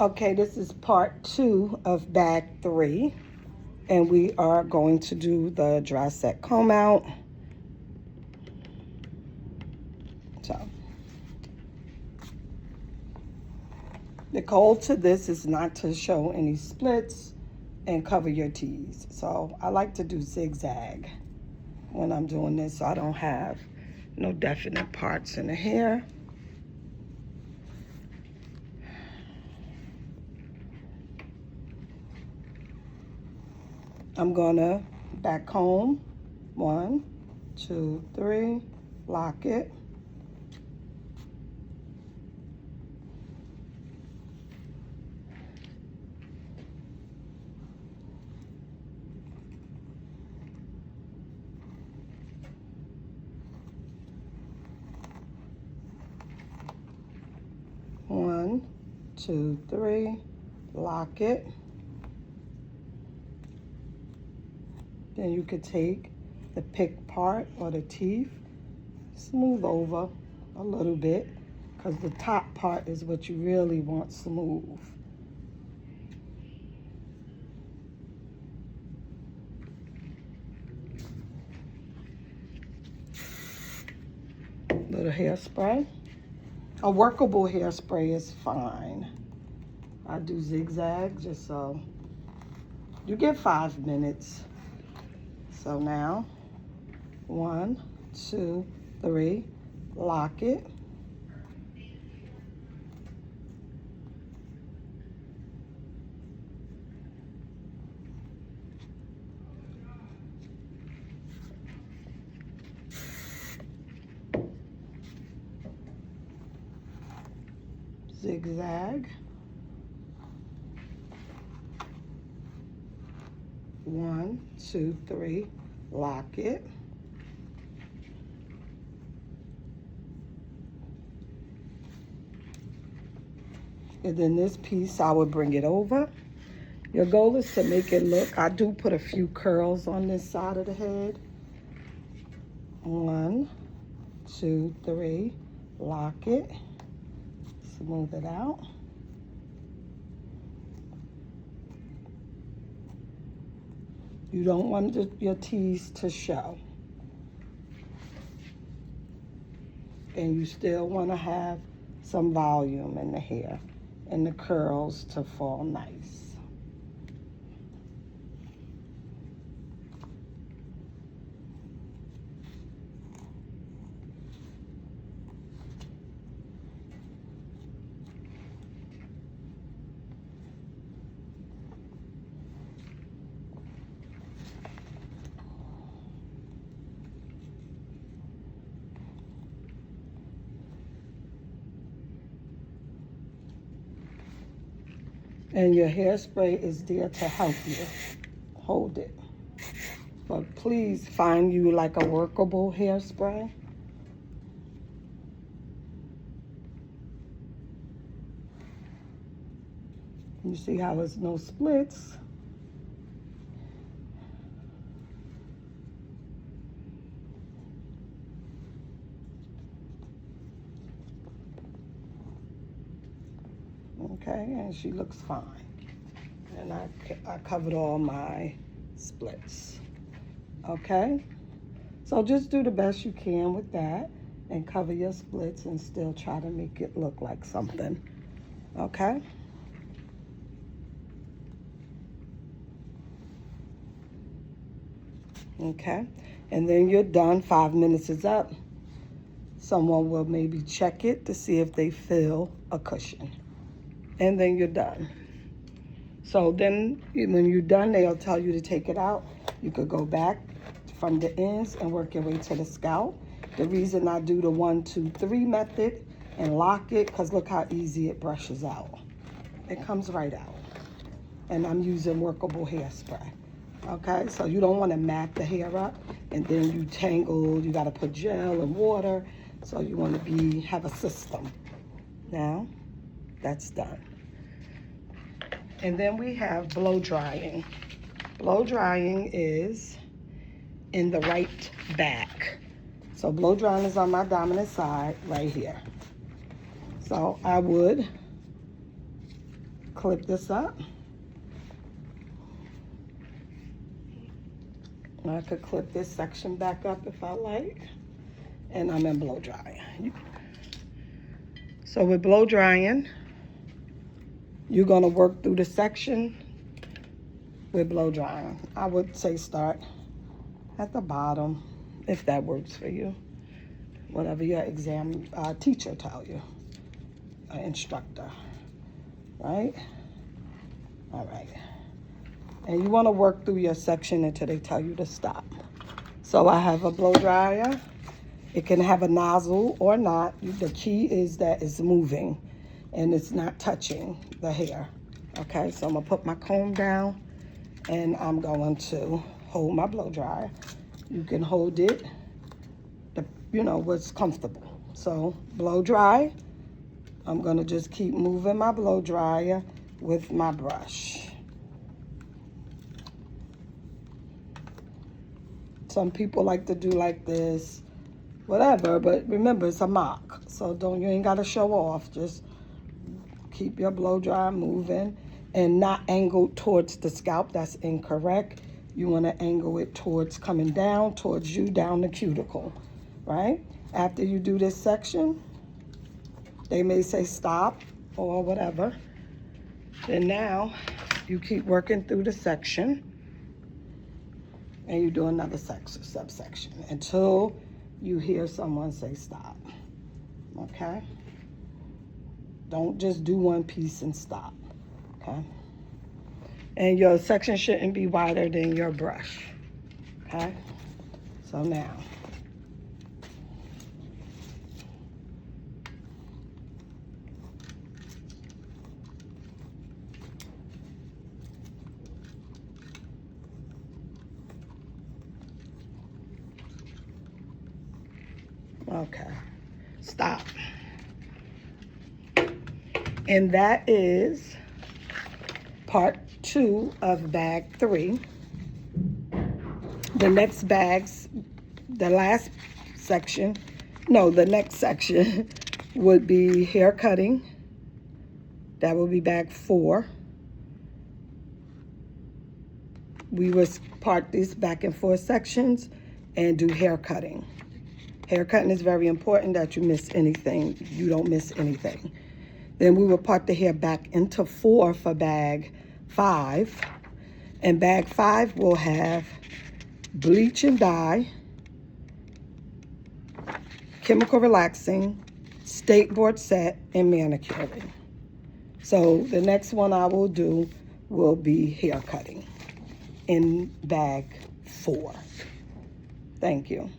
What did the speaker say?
Okay, this is part 2 of bag 3, and we are going to do the dry set comb out. So, the goal to this is not to show any splits and cover your tease. So I like to do zigzag when I'm doing this so I don't have no definite parts in the hair. I'm gonna back comb 1, 2, 3, lock it. One, 2, 3, lock it. Then you could take the pick part or the teeth, smooth over a little bit, because the top part is what you really want smooth. Little hairspray. A workable hairspray is fine. I do zigzag just so you get 5 minutes. So now, 1, 2, 3, lock it. Zigzag. 1, 2, 3, lock it. And then this piece, I would bring it over. Your goal is to make it look, I do put a few curls on this side of the head. 1, 2, 3, lock it. Smooth it out. You don't want your tease to show. And you still want to have some volume in the hair and the curls to fall nice. And your hairspray is there to help you hold it. But please find you like a workable hairspray. You see how there's no splits. Okay, and she looks fine. And I covered all my splits. Okay, so just do the best you can with that and cover your splits and still try to make it look like something. Okay. Okay, and then you're done. 5 minutes is up. Someone will maybe check it to see if they feel a cushion. And then you're done. So then when you're done, they'll tell you to take it out. You could go back from the ends and work your way to the scalp. The reason I do the 1, 2, 3 method and lock it, because look how easy it brushes out. It comes right out. And I'm using workable hairspray. Okay, so you don't want to mat the hair up and then you tangle, you got to put gel and water. So you want to have a system. Now, that's done. And then we have blow drying. Blow drying is in the right back. So blow drying is on my dominant side right here. So I would clip this up. I could clip this section back up if I like. And I'm in blow dry. So with blow drying, you're gonna work through the section with blow drying. I would say start at the bottom if that works for you. Whatever your exam teacher tell you, instructor, right? All right. And you wanna work through your section until they tell you to stop. So I have a blow dryer. It can have a nozzle or not. The key is that it's moving and it's not touching the hair. Okay, so I'm gonna put my comb down and I'm going to hold my blow dryer. You can hold it, what's comfortable. So blow dry, I'm gonna just keep moving my blow dryer with my brush. Some people like to do like this, whatever, but remember it's a mock, so you ain't gotta show off. Just keep your blow dryer moving and not angled towards the scalp. That's incorrect. You want to angle it towards coming down towards you, down the cuticle, right? After you do this section, they may say stop or whatever. Then now you keep working through the section and you do another subsection until you hear someone say stop, okay? Don't just do one piece and stop, okay? And your section shouldn't be wider than your brush, okay? So now, okay, stop. And that is part 2 of bag 3. The next the next section would be hair cutting. That will be bag 4. We will part these back and forth sections and do hair cutting. Hair cutting is very important that you don't miss anything. Then we will part the hair back into 4 for bag 5. And bag 5 will have bleach and dye, chemical relaxing, skateboard set, and manicuring. So the next one I will do will be hair cutting in bag 4. Thank you.